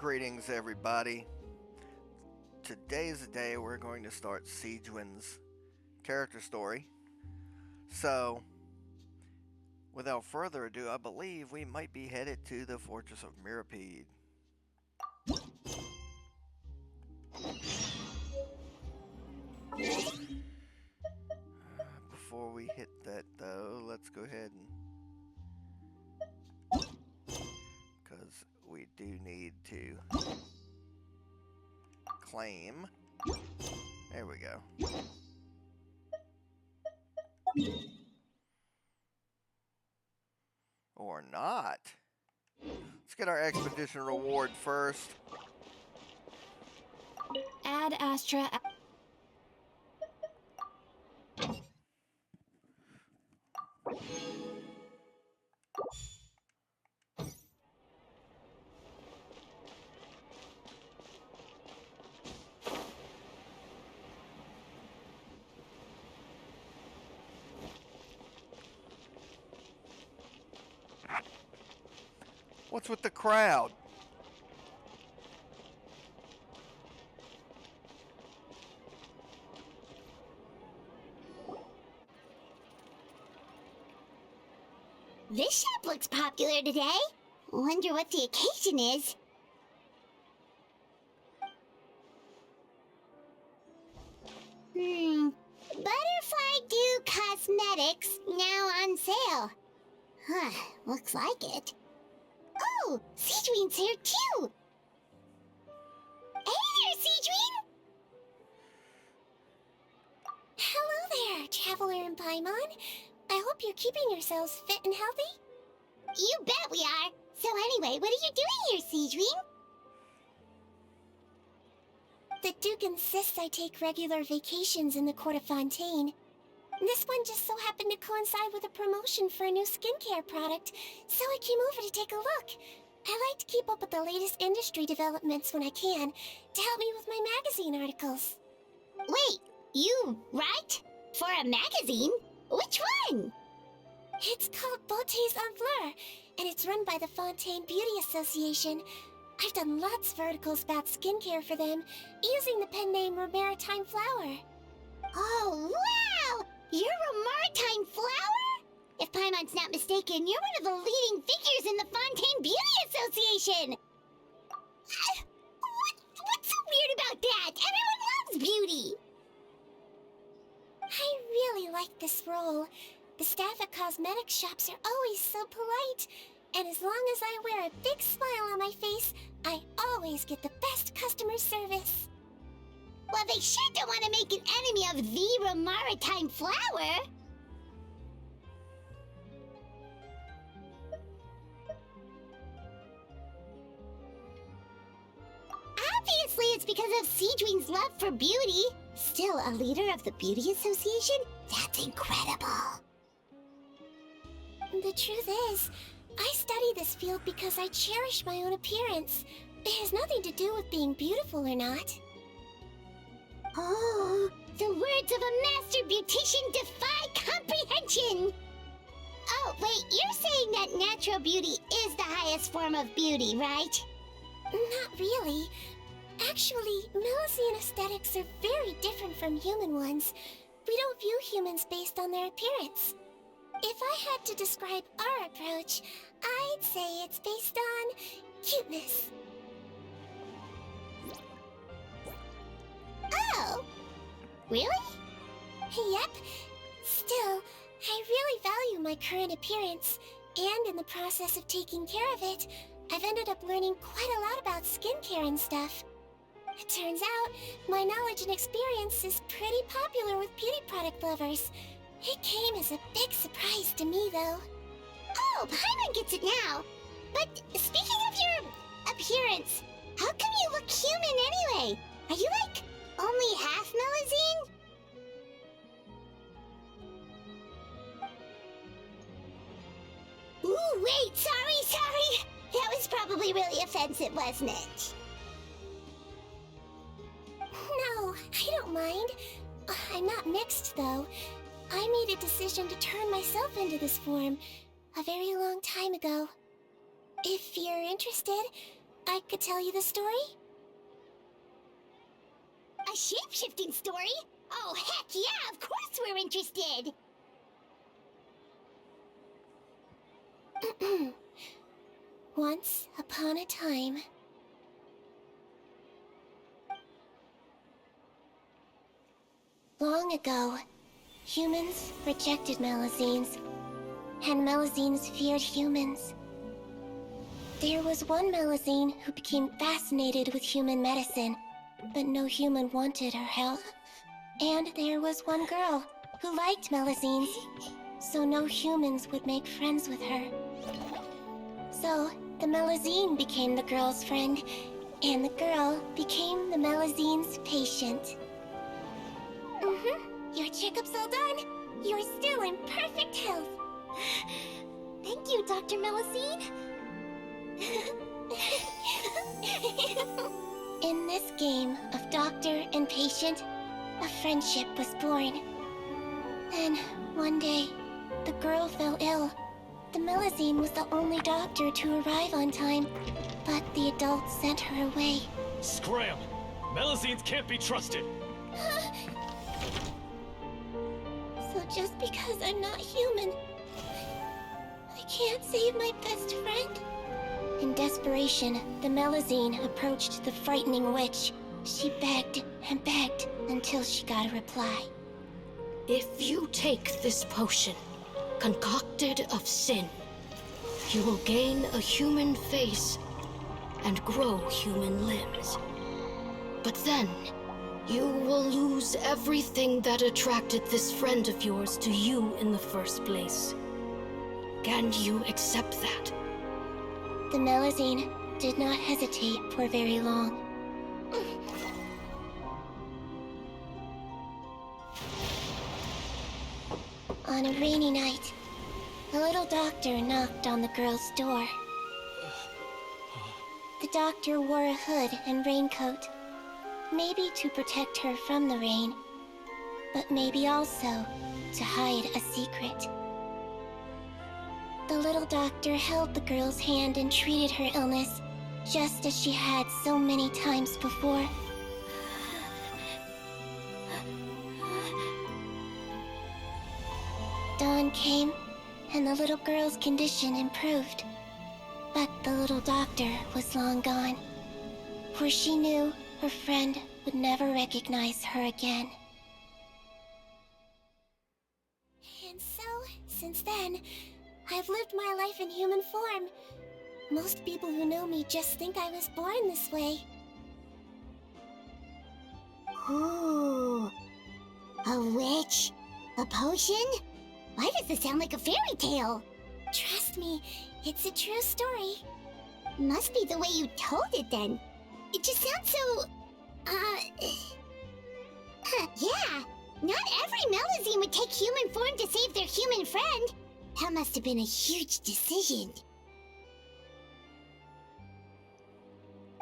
Greetings, everybody. Today's the day we're going to start Sigewinne's character story. So, without further ado, I believe we might be headed to the Fortress of Mirapede. Before we hit that, though, let's go ahead and... because we do need to claim. There we go. Or not. Let's get our expedition reward first. Ad Astra. What's with the crowd? This shop looks popular today. Wonder what the occasion is. Butterfly Dew Cosmetics now on sale. Huh, looks like it. Oh, Sigewinne's here too! Hey there, Sigewinne! Hello there, Traveler and Paimon. I hope you're keeping yourselves fit and healthy. You bet we are! So anyway, what are you doing here, Sigewinne? The Duke insists I take regular vacations in the Court of Fontaine. This one just so happened to coincide with a promotion for a new skincare product, so I came over to take a look. I like to keep up with the latest industry developments when I can, to help me with my magazine articles. Wait, you write? For a magazine? Which one? It's called Beautés en Fleur, and it's run by the Fontaine Beauty Association. I've done lots of articles about skincare for them, using the pen name Maritime Flower. Oh, wow! You're a Maritime Flower? If Paimon's not mistaken, you're one of the leading figures in the Fontaine Beauty Association! What's so weird about that? Everyone loves beauty! I really like this role. The staff at cosmetic shops are always so polite, and as long as I wear a big smile on my face, I always get the best customer service. Well, they sure don't want to make an enemy of the Maritime Flower! Obviously, it's because of Sigewinne's love for beauty. Still a leader of the Beauty Association? That's incredible. The truth is, I study this field because I cherish my own appearance. It has nothing to do with being beautiful or not. Oh, the words of a master beautician defy comprehension! Oh, wait, you're saying that natural beauty is the highest form of beauty, right? Not really. Actually, Milesian aesthetics are very different from human ones. We don't view humans based on their appearance. If I had to describe our approach, I'd say it's based on cuteness. Oh, really? Yep. Still, I really value my current appearance, and in the process of taking care of it, I've ended up learning quite a lot about skincare and stuff. It turns out, my knowledge and experience is pretty popular with beauty product lovers. It came as a big surprise to me, though. Oh, Paimon gets it now. But speaking of your appearance, how come you look human anyway? Are you like only half Milesian? Ooh, wait, sorry. That was probably really offensive, wasn't it? No, I don't mind. I'm not mixed, though. I made a decision to turn myself into this form a very long time ago. If you're interested, I could tell you the story? A shape-shifting story? Oh, heck yeah, of course we're interested! Once upon a time... Long ago, humans rejected Melazines, and Melazines feared humans. There was one Melazine who became fascinated with human medicine, but no human wanted her help. And there was one girl who liked Melazines, so no humans would make friends with her. So, the Melazine became the girl's friend, and the girl became the Melazine's patient. Your checkup's all done. You're still in perfect health. Thank you, Dr. Melazine. In this game of doctor and patient, a friendship was born. Then, one day, the girl fell ill. The Melazine was the only doctor to arrive on time, but the adults sent her away. Scram! Melazines can't be trusted! So just because I'm not human, I can't save my best friend? In desperation, the Melazine approached the frightening witch. She begged and begged until she got a reply. If you take this potion, concocted of sin, you will gain a human face and grow human limbs. But then, you will lose everything that attracted this friend of yours to you in the first place. Can you accept that? The Melazine did not hesitate for very long. On a rainy night, a little doctor knocked on the girl's door. The doctor wore a hood and raincoat, maybe to protect her from the rain, but maybe also to hide a secret. The little doctor held the girl's hand and treated her illness, just as she had so many times before. Dawn came, and the little girl's condition improved. But the little doctor was long gone, for she knew her friend would never recognize her again. And so, since then, I've lived my life in human form. Most people who know me just think I was born this way. Ooh. A witch? A potion? Why does this sound like a fairy tale? Trust me, it's a true story. Must be the way you told it then. It just sounds so... yeah. Not every Melazine would take human form to save their human friend. That must have been a huge decision.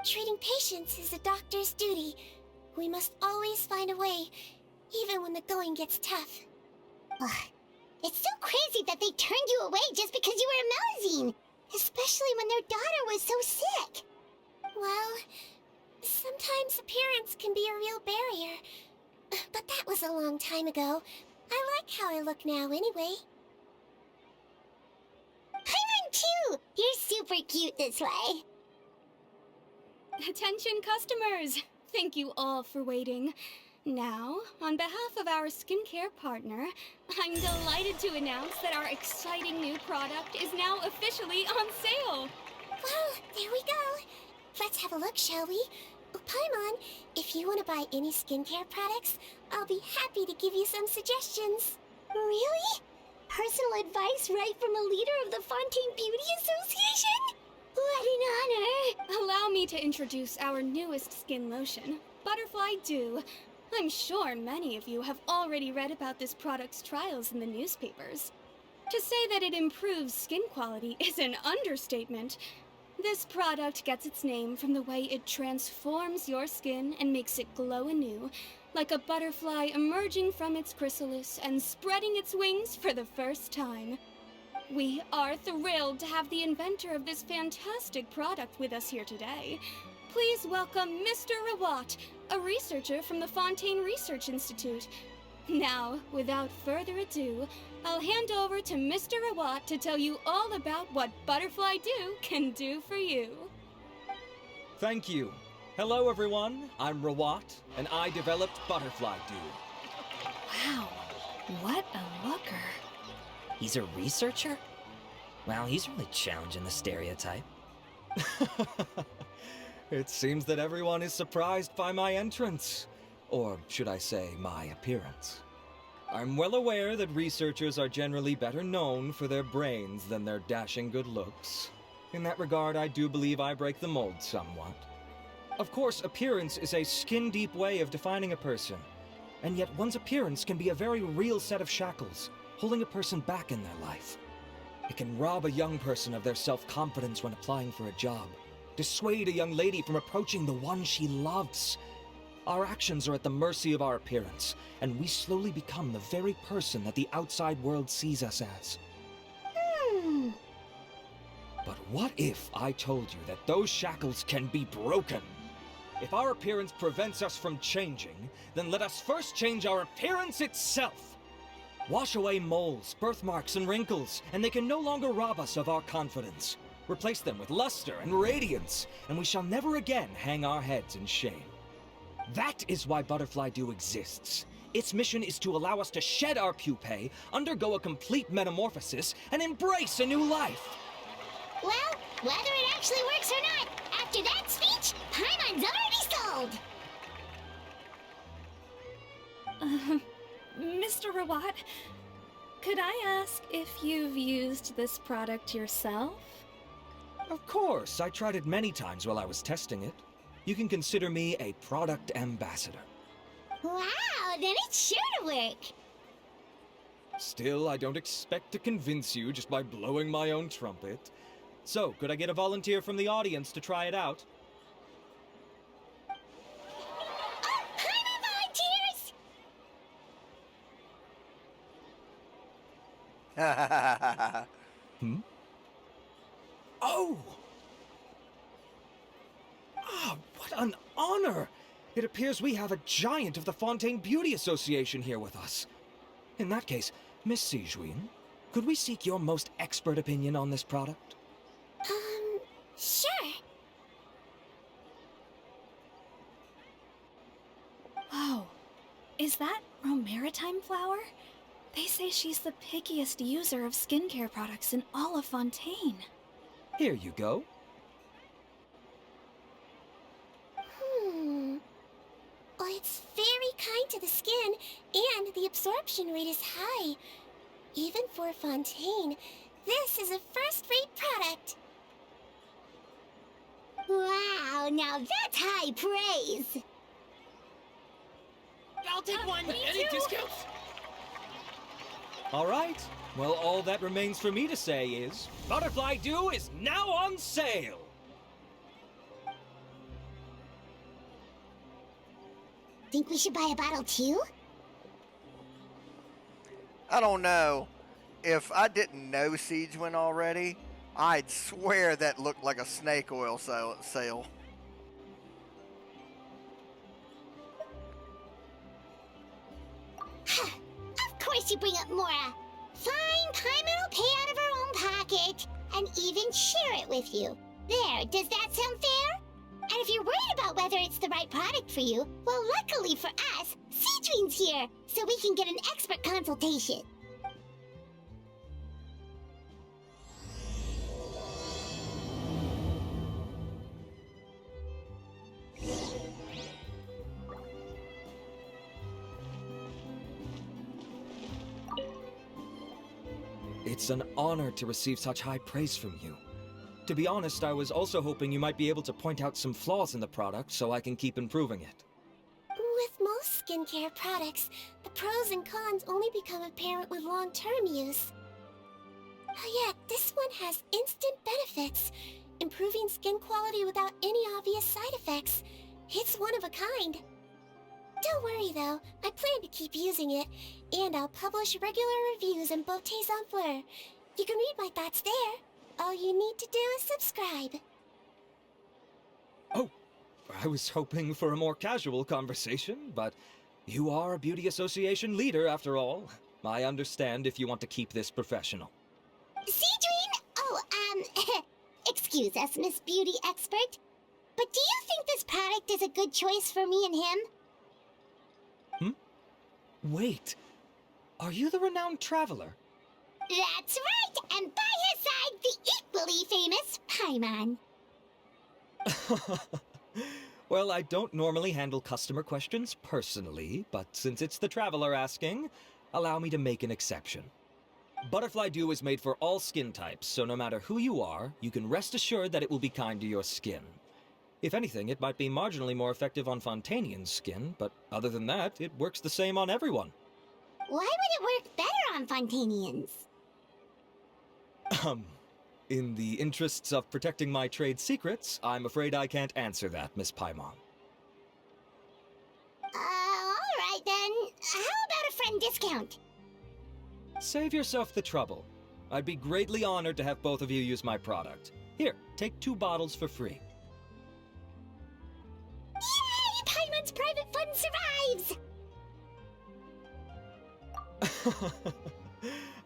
Treating patients is a doctor's duty. We must always find a way, even when the going gets tough. Ugh. It's so crazy that they turned you away just because you were a Melazine, especially when their daughter was so sick. Well, sometimes appearance can be a real barrier. But that was a long time ago. I like how I look now anyway. Paimon too! You're super cute this way. Attention customers! Thank you all for waiting. Now, on behalf of our skincare partner, I'm delighted to announce that our exciting new product is now officially on sale! Well, there we go. Let's have a look, shall we? Oh, Paimon, if you want to buy any skincare products, I'll be happy to give you some suggestions. Really? Personal advice right from a leader of the Fontaine Beauty Association? What an honor! Allow me to introduce our newest skin lotion, Butterfly Dew. I'm sure many of you have already read about this product's trials in the newspapers. To say that it improves skin quality is an understatement. This product gets its name from the way it transforms your skin and makes it glow anew, like a butterfly emerging from its chrysalis and spreading its wings for the first time. We are thrilled to have the inventor of this fantastic product with us here today. Please welcome Mr. Rawat, a researcher from the Fontaine Research Institute. Now, without further ado, I'll hand over to Mr. Rawat to tell you all about what Butterfly Dew can do for you. Thank you. Hello everyone, I'm Rawat, and I developed Butterfly Dew. Wow, what a looker. He's a researcher? Wow, he's really challenging the stereotype. It seems that everyone is surprised by my entrance. Or should I say, my appearance. I'm well aware that researchers are generally better known for their brains than their dashing good looks. In that regard, I do believe I break the mold somewhat. Of course, appearance is a skin-deep way of defining a person. And yet one's appearance can be a very real set of shackles, holding a person back in their life. It can rob a young person of their self-confidence when applying for a job, dissuade a young lady from approaching the one she loves. Our actions are at the mercy of our appearance, and we slowly become the very person that the outside world sees us as. But what if I told you that those shackles can be broken? If our appearance prevents us from changing, then let us first change our appearance itself. Wash away moles, birthmarks, and wrinkles, and they can no longer rob us of our confidence. Replace them with luster and radiance, and we shall never again hang our heads in shame. That is why Butterfly Dew exists. Its mission is to allow us to shed our pupae, undergo a complete metamorphosis, and embrace a new life. Well, whether it actually works or not, after that speech, Paimon's already sold! Mr. Rawat, could I ask if you've used this product yourself? Of course, I tried it many times while I was testing it. You can consider me a product ambassador. Wow, then it's sure to work! Still, I don't expect to convince you just by blowing my own trumpet. So, could I get a volunteer from the audience to try it out? Oh, Paimon volunteers! Oh! Ah, what an honor! It appears we have a giant of the Fontaine Beauty Association here with us. In that case, Miss Sigewinne, could we seek your most expert opinion on this product? Sure. Whoa, is that Romaritime flower? They say she's the pickiest user of skincare products in all of Fontaine. Here you go. Well, it's very kind to the skin, and the absorption rate is high. Even for Fontaine, this is a first-rate product. Wow, now that's high praise! I'll take one. Any discounts? All right. Well, all that remains for me to say is, Butterfly Dew is now on sale! Think we should buy a bottle too? I don't know. If I didn't know Sigewinne already, I'd swear that looked like a snake oil sale. Of course you bring up Mora. Fine, Paimon will pay out of her own pocket, and even share it with you. There, does that sound fair? And if you're worried about whether it's the right product for you, well, luckily for us, Sigewinne's here, so we can get an expert consultation. It's an honor to receive such high praise from you. To be honest, I was also hoping you might be able to point out some flaws in the product so I can keep improving it. With most skincare products, the pros and cons only become apparent with long-term use. Yet, this one has instant benefits, improving skin quality without any obvious side effects. It's one of a kind. Don't worry though, I plan to keep using it, and I'll publish regular reviews in Beauté en Fleur. You can read my thoughts there. All you need to do is subscribe. Oh, I was hoping for a more casual conversation, but you are a beauty association leader after all. I understand if you want to keep this professional. Sigewinne? Oh, excuse us, Miss Beauty Expert. But do you think this product is a good choice for me and him? Wait, are you the renowned traveler? That's right, and by his side, the equally famous Paimon. Well, I don't normally handle customer questions personally, but since it's the traveler asking, allow me to make an exception. Butterfly Dew is made for all skin types, so no matter who you are, you can rest assured that it will be kind to your skin. If anything, it might be marginally more effective on Fontainian's skin, but other than that, it works the same on everyone. Why would it work better on Fontainians? In the interests of protecting my trade secrets, I'm afraid I can't answer that, Miss Paimon. Alright then. How about a friend discount? Save yourself the trouble. I'd be greatly honored to have both of you use my product. Here, take 2 bottles for free. Yay! Paimon's private fund survives!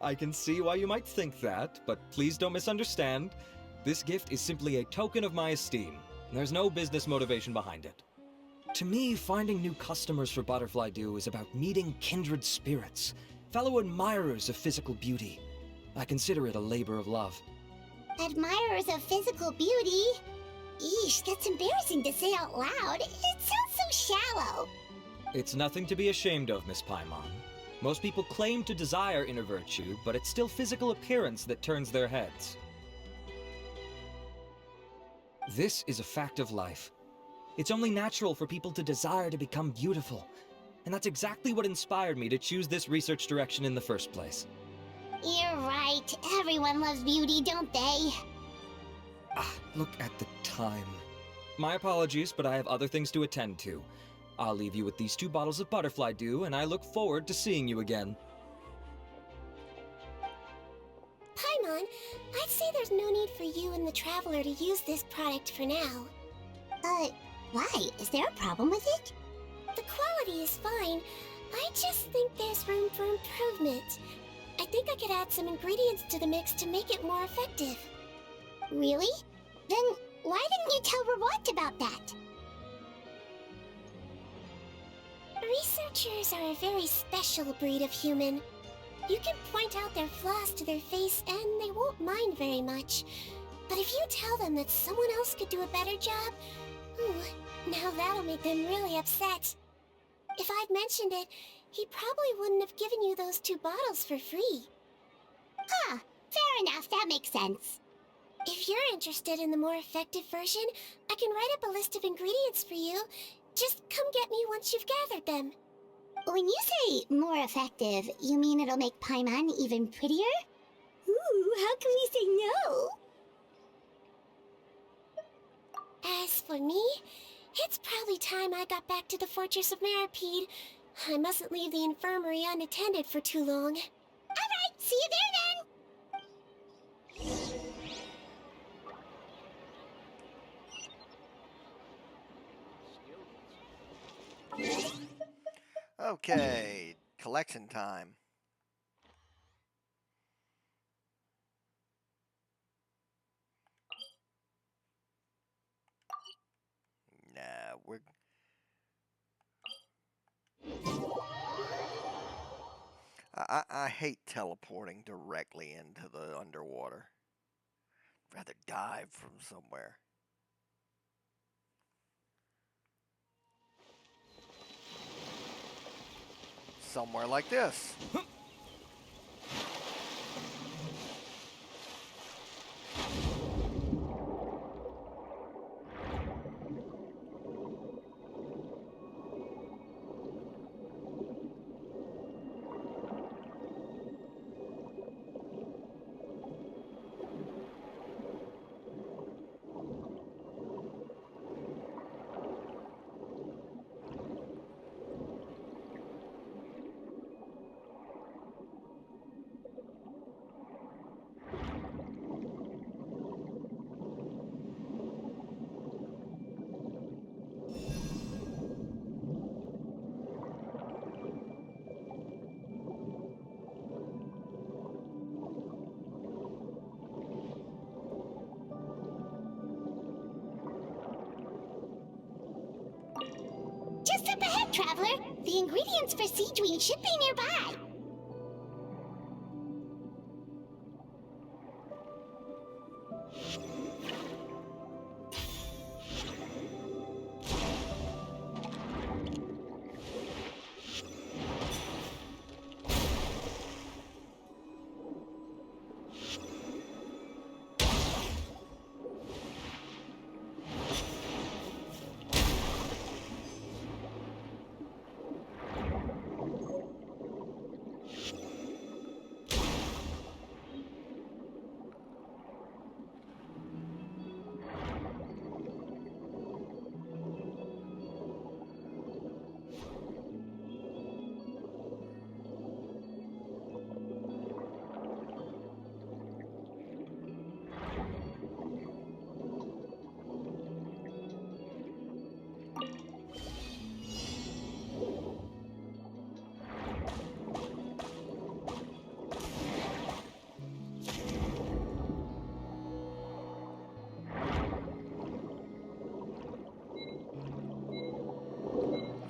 I can see why you might think that, but please don't misunderstand. This gift is simply a token of my esteem. There's no business motivation behind it. To me, finding new customers for Butterfly Dew is about meeting kindred spirits, fellow admirers of physical beauty. I consider it a labor of love. Admirers of physical beauty? Eesh, that's embarrassing to say out loud. It sounds so shallow. It's nothing to be ashamed of, Miss Paimon. Most people claim to desire inner virtue, but it's still physical appearance that turns their heads. This is a fact of life. It's only natural for people to desire to become beautiful. And that's exactly what inspired me to choose this research direction in the first place. You're right. Everyone loves beauty, don't they? Look at the time. My apologies, but I have other things to attend to. I'll leave you with these 2 bottles of Butterfly Dew, and I look forward to seeing you again. Paimon, I'd say there's no need for you and the Traveler to use this product for now. Why? Is there a problem with it? The quality is fine. I just think there's room for improvement. I think I could add some ingredients to the mix to make it more effective. Really? Then why didn't you tell Rawat about that? Researchers are a very special breed of human. You can point out their flaws to their face and they won't mind very much. But if you tell them that someone else could do a better job, now that'll make them really upset. If I'd mentioned it, he probably wouldn't have given you those 2 bottles for free. Fair enough, that makes sense. If you're interested in the more effective version, I can write up a list of ingredients for you. Just come get me once you've gathered them. When you say more effective, you mean it'll make Paimon even prettier? Ooh, how can we say no? As for me, it's probably time I got back to the Fortress of Maripede. I mustn't leave the infirmary unattended for too long. Alright, see you there then! Okay, collection time. Nah, I hate teleporting directly into the underwater. I'd rather dive from somewhere. Somewhere like this. traveler. The ingredients for Sigewinne should be nearby.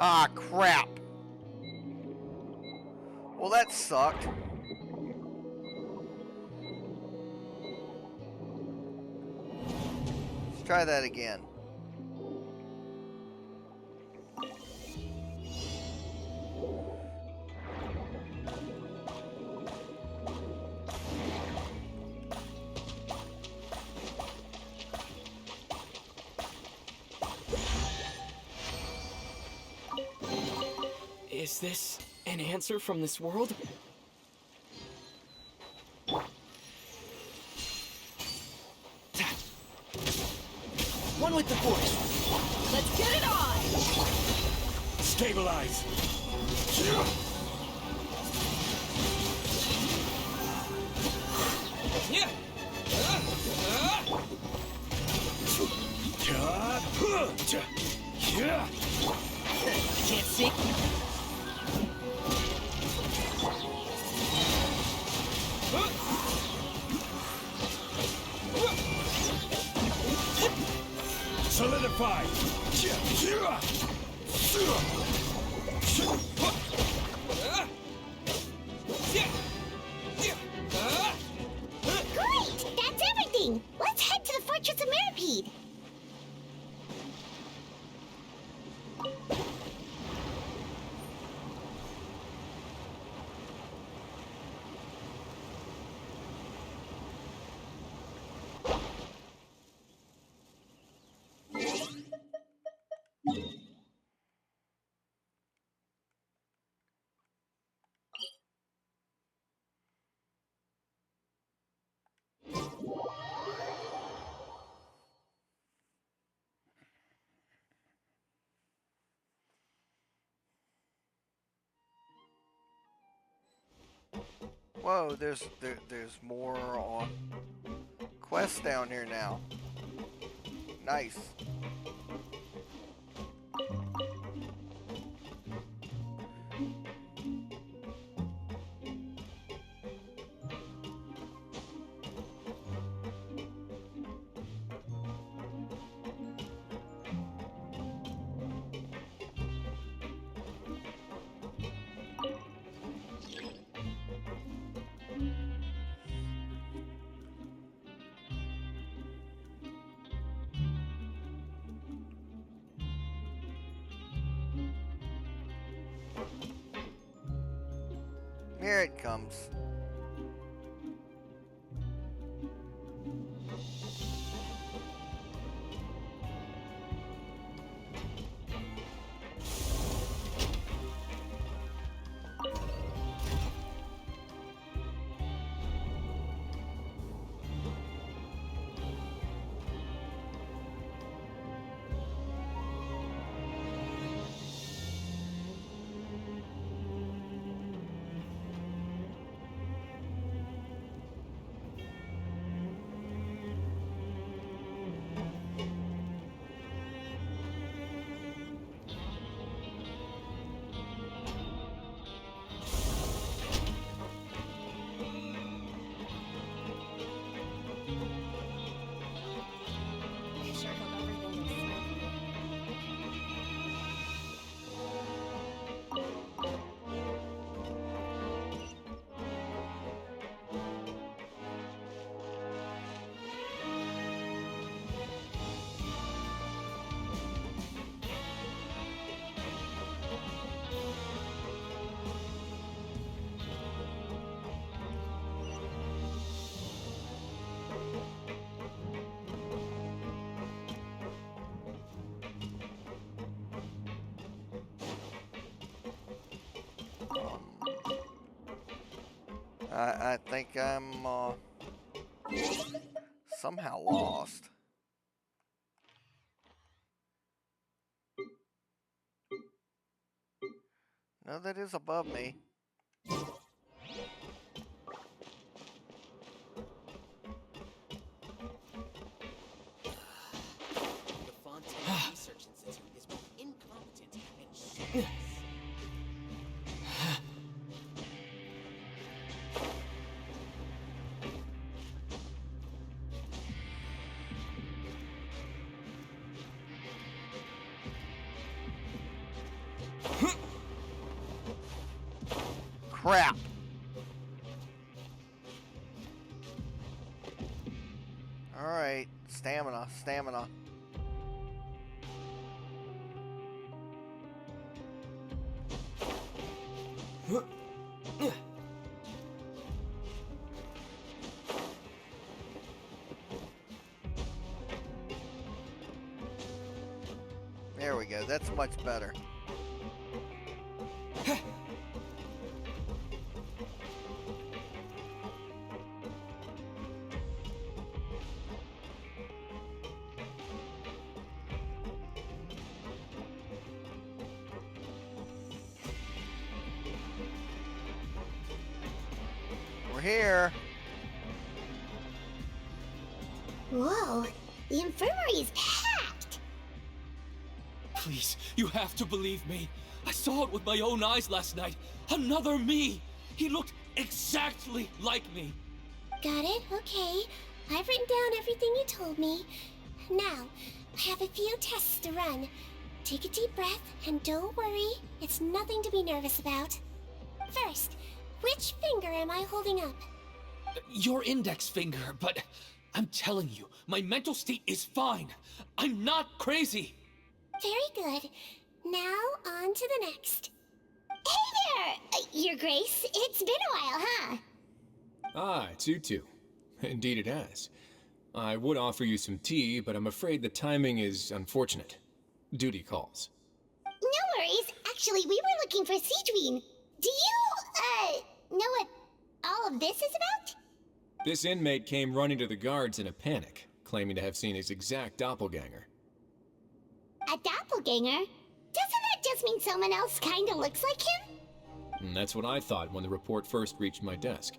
Ah, crap. Well, that sucked. Let's try that again. Is this an answer from this world? One with the force. Let's get it on! Stabilize. Yeah. Can't see. Solidify! Great! That's everything! Let's head to the Fortress of Mirapede. Whoa, there's more quests down here now. Nice. Here it comes. I think I'm somehow lost. No, that is above me. The Fontaine Research Institute is both incompetent and shameless. Crap! Alright, stamina, stamina. There we go, that's much better. We're here. Whoa, the infirmary is packed. Please, you have to believe me. I saw it with my own eyes last night. Another me! He looked exactly like me. Got it? Okay. I've written down everything you told me. Now, I have a few tests to run. Take a deep breath, and don't worry, it's nothing to be nervous about. First, which finger am I holding up? Your index finger, but I'm telling you, my mental state is fine. I'm not crazy. Very good. Now, on to the next. Hey there, Your Grace. It's been a while, huh? Ah, it's you two. Indeed it has. I would offer you some tea, but I'm afraid the timing is unfortunate. Duty calls. No worries. Actually, we were looking for Sigewinne. Do you, know what all of this is about? This inmate came running to the guards in a panic, claiming to have seen his exact doppelganger. A doppelganger? Doesn't that just mean someone else kinda looks like him? And that's what I thought when the report first reached my desk.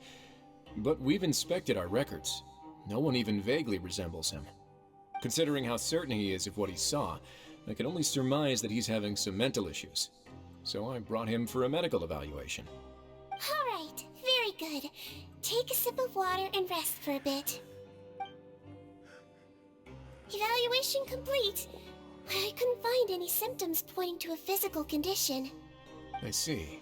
But we've inspected our records. No one even vaguely resembles him. Considering how certain he is of what he saw, I can only surmise that he's having some mental issues. So I brought him for a medical evaluation. All right, very good. Take a sip of water and rest for a bit. Evaluation complete. I couldn't find any symptoms pointing to a physical condition. I see.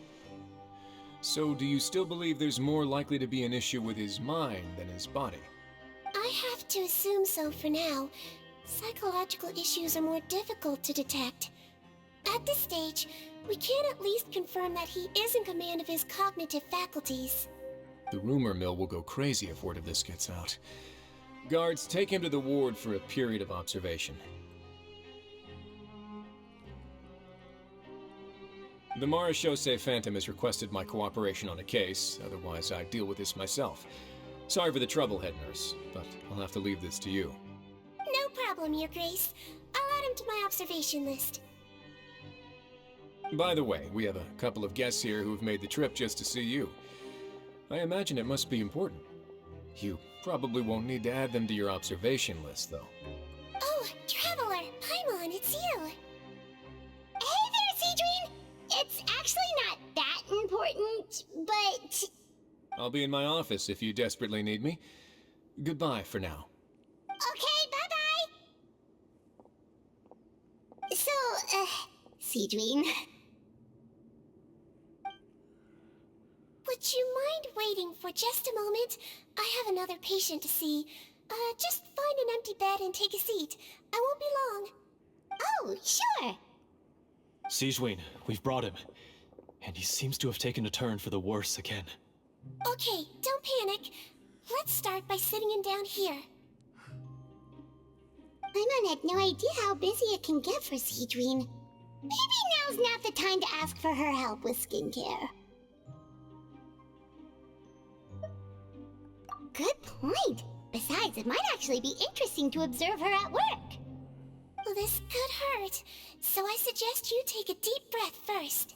So do you still believe there's more likely to be an issue with his mind than his body? I have to assume so for now. Psychological issues are more difficult to detect. At this stage, we can at least confirm that he is in command of his cognitive faculties. The rumor mill will go crazy if word of this gets out. Guards, take him to the ward for a period of observation. The Marechaussee Phantom has requested my cooperation on a case, otherwise I'd deal with this myself. Sorry for the trouble, head nurse, but I'll have to leave this to you. No problem, Your Grace. I'll add him to my observation list. By the way, we have a couple of guests here who've made the trip just to see you. I imagine it must be important. You probably won't need to add them to your observation list, though. Oh, Traveler! Paimon, it's you! Hey there, Sigewinne! It's actually not that important, but... I'll be in my office if you desperately need me. Goodbye for now. Okay, bye-bye! So, Sigewinne... Would you mind waiting for just a moment? I have another patient to see. Just find an empty bed and take a seat. I won't be long. Oh, sure! Sigewinne, we've brought him. And he seems to have taken a turn for the worse again. Okay, don't panic. Let's start by sitting him down here. Paimon had no idea how busy it can get for Sigewinne. Maybe now's not the time to ask for her help with skincare. Good point. Besides, it might actually be interesting to observe her at work. Well, this could hurt, so I suggest you take a deep breath first.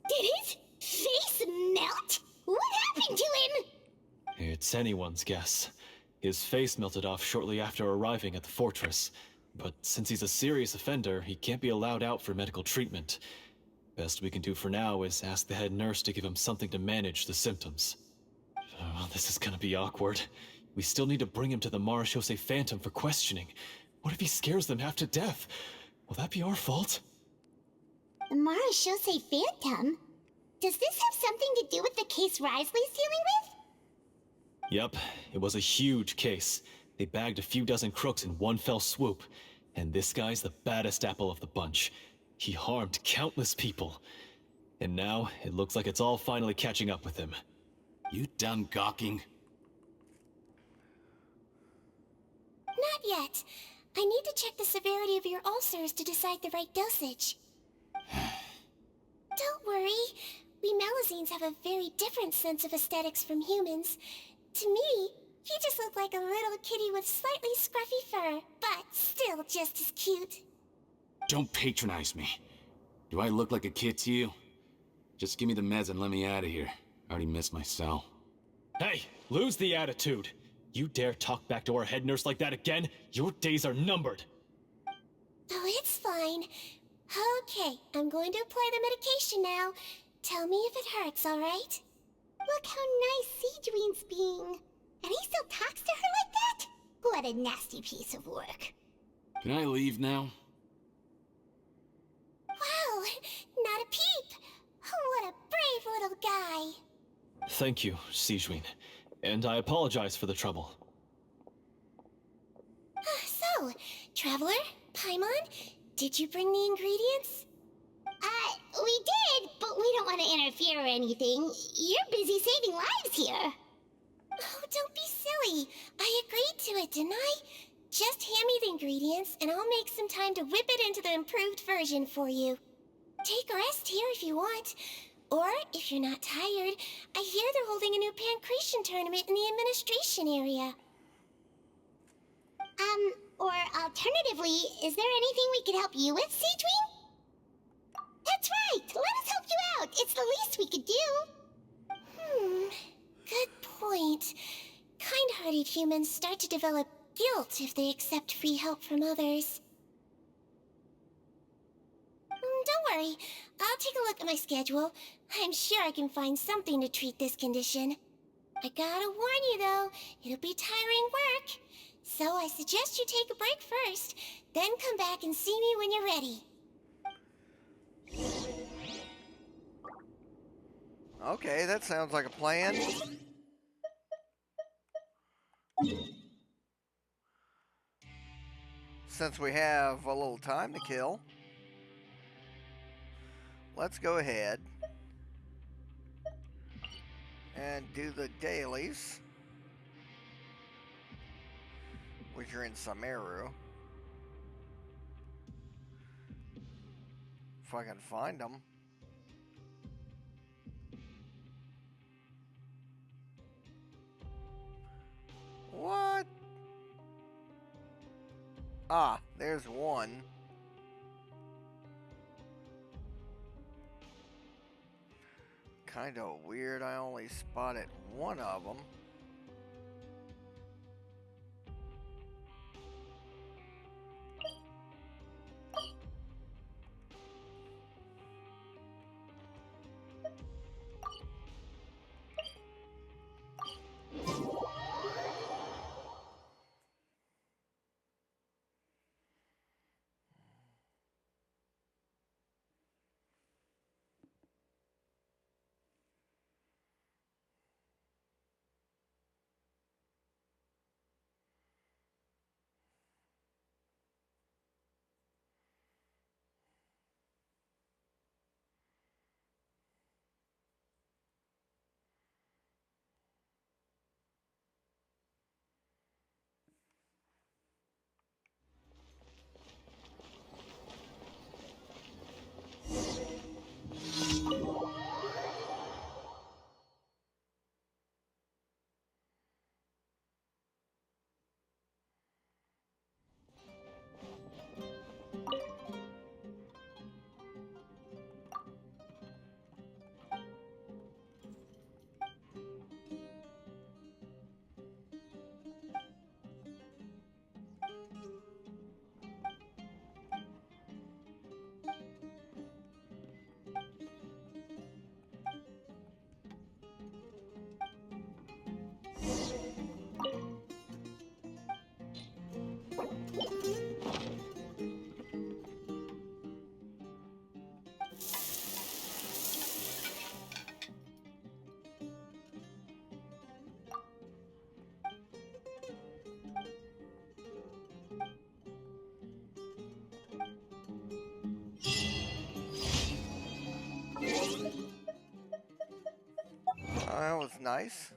Did his face melt? What happened to him? It's anyone's guess. His face melted off shortly after arriving at the fortress. But since he's a serious offender, he can't be allowed out for medical treatment. Best we can do for now is ask the head nurse to give him something to manage the symptoms. Oh, this is gonna be awkward. We still need to bring him to the Marechaussee Phantom for questioning. What if he scares them half to death? Will that be our fault? The Marechaussee Phantom? Does this have something to do with the case Risley's dealing with? Yep, it was a huge case. They bagged a few dozen crooks in one fell swoop. And this guy's the baddest apple of the bunch. He harmed countless people. And now, it looks like it's all finally catching up with him. You done gawking? Not yet. I need to check the severity of your ulcers to decide the right dosage. Don't worry. We Melusines have a very different sense of aesthetics from humans. To me, he just looked like a little kitty with slightly scruffy fur, but still just as cute. Don't patronize me. Do I look like a kid to you? Just give me the meds and let me out of here. I already missed my cell. Hey, lose the attitude. You dare talk back to our head nurse like that again? Your days are numbered. Oh, it's fine. Okay, I'm going to apply the medication now. Tell me if it hurts, alright? Look how nice Sigewinne's being. And he still talks to her like that? What a nasty piece of work. Can I leave now? Wow, not a peep. What a brave little guy. Thank you, Sigewinne. And I apologize for the trouble. So, Traveler, Paimon, did you bring the ingredients? We did, but we don't want to interfere or anything. You're busy saving lives here. Oh, don't be silly. I agreed to it, didn't I? Just hand me the ingredients, and I'll make some time to whip it into the improved version for you. Take a rest here if you want. Or, if you're not tired, I hear they're holding a new pancreation tournament in the administration area. Or alternatively, is there anything we could help you with, Sigewinne? That's right! Let us help you out! It's the least we could do! Good point. Kind-hearted humans start to develop guilt if they accept free help from others. Don't worry. I'll take a look at my schedule. I'm sure I can find something to treat this condition. I gotta warn you, though, it'll be tiring work. So I suggest you take a break first, then come back and see me when you're ready. Okay, that sounds like a plan. Since we have a little time to kill, let's go ahead and do the dailies, which are in Sumeru. If I can find them. What? Ah, there's one. Kinda weird, I only spotted one of them. That was nice.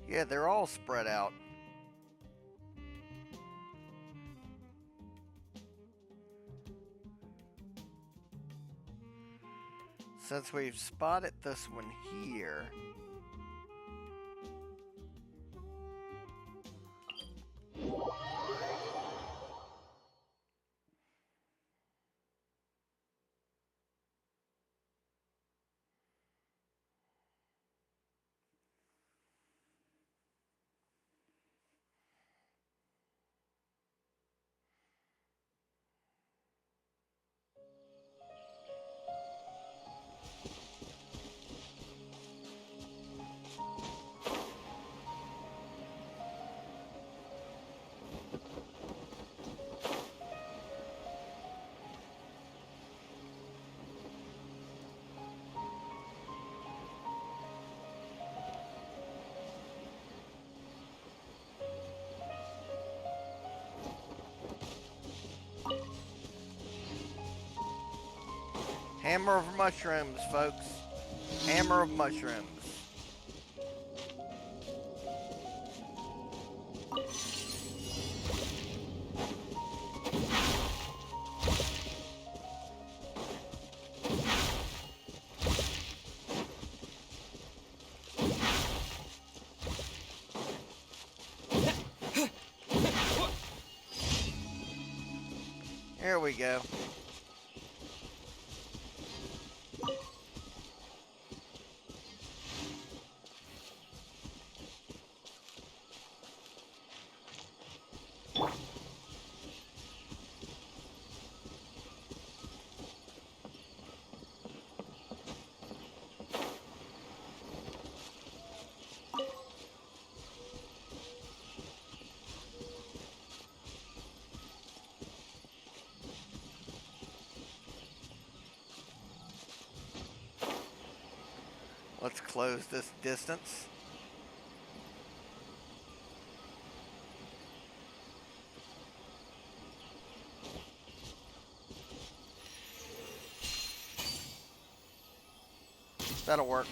Yeah, they're all spread out. Since we've spotted this one here, hammer of mushrooms, folks. Hammer of mushrooms. Here we go. Let's close this distance. That'll work.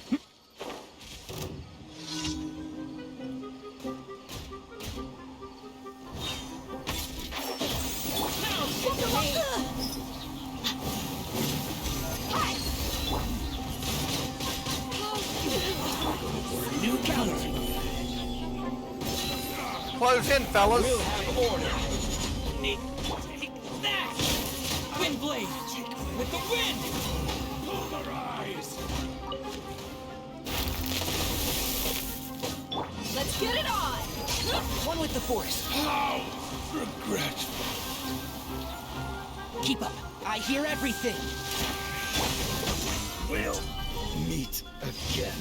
New counter. Close in, fellas. We'll have order. Take that! Wind blade! With the wind! Pulverize! Let's get it on! One with the force. How regretful. Keep up. I hear everything. We'll meet again.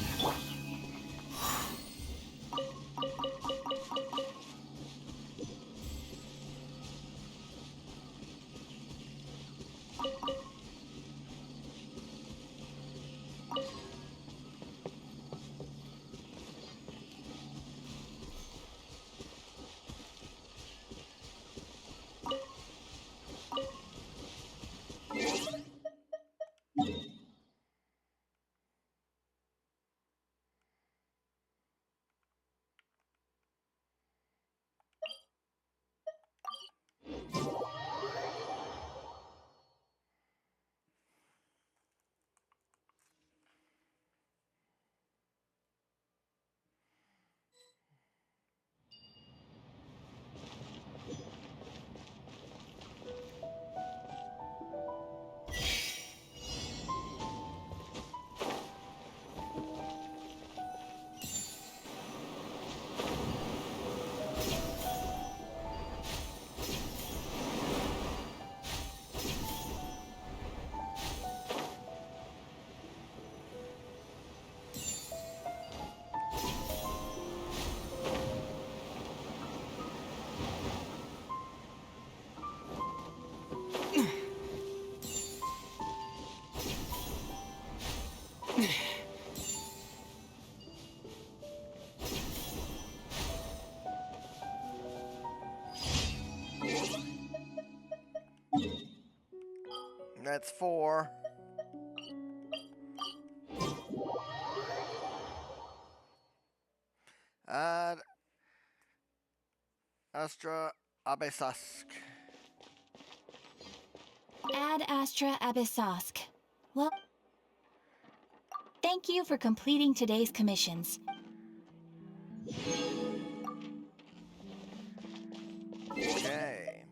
That's 4. Ad Astra Abesask. Ad Astra Abyssosque. Well, thank you for completing today's commissions. Okay.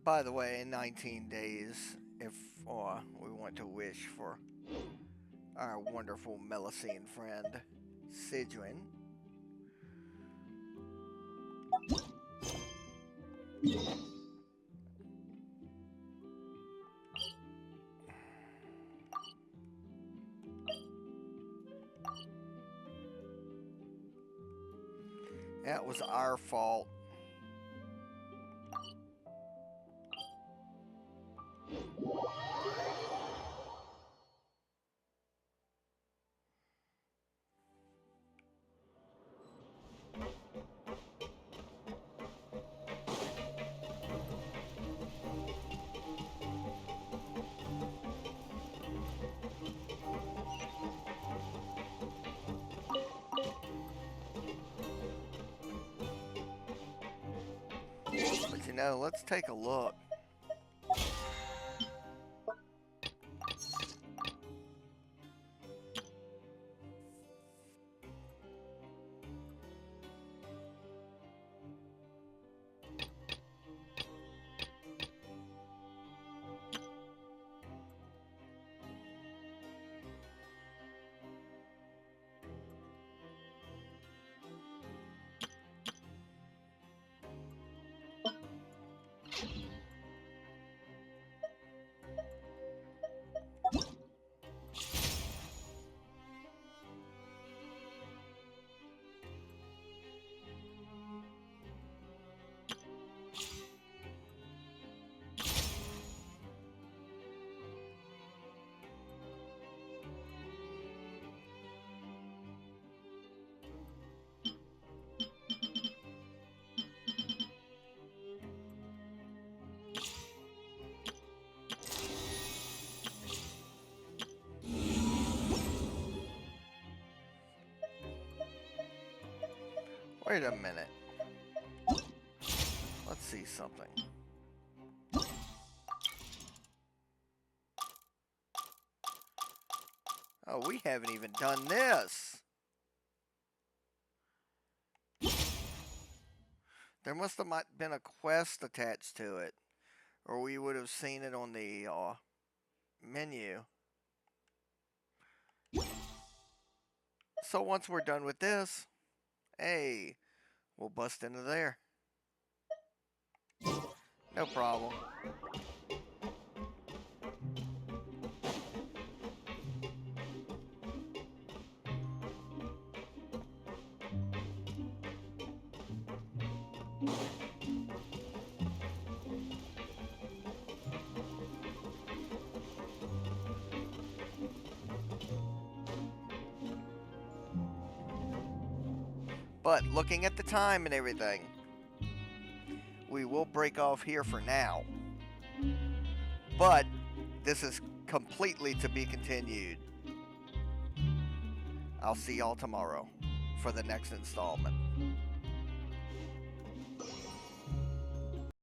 By the way, in 19 days, if we want to wish for our wonderful Melusine friend, Sigewinne. That was our fault. But you know, let's take a look. Wait a minute. Let's see something. Oh, we haven't even done this. There must have been a quest attached to it, or we would have seen it on the menu. So once we're done with this, hey, we'll bust into there. No problem. But looking at the time and everything, we will break off here for now. But this is completely to be continued. I'll see y'all tomorrow for the next installment.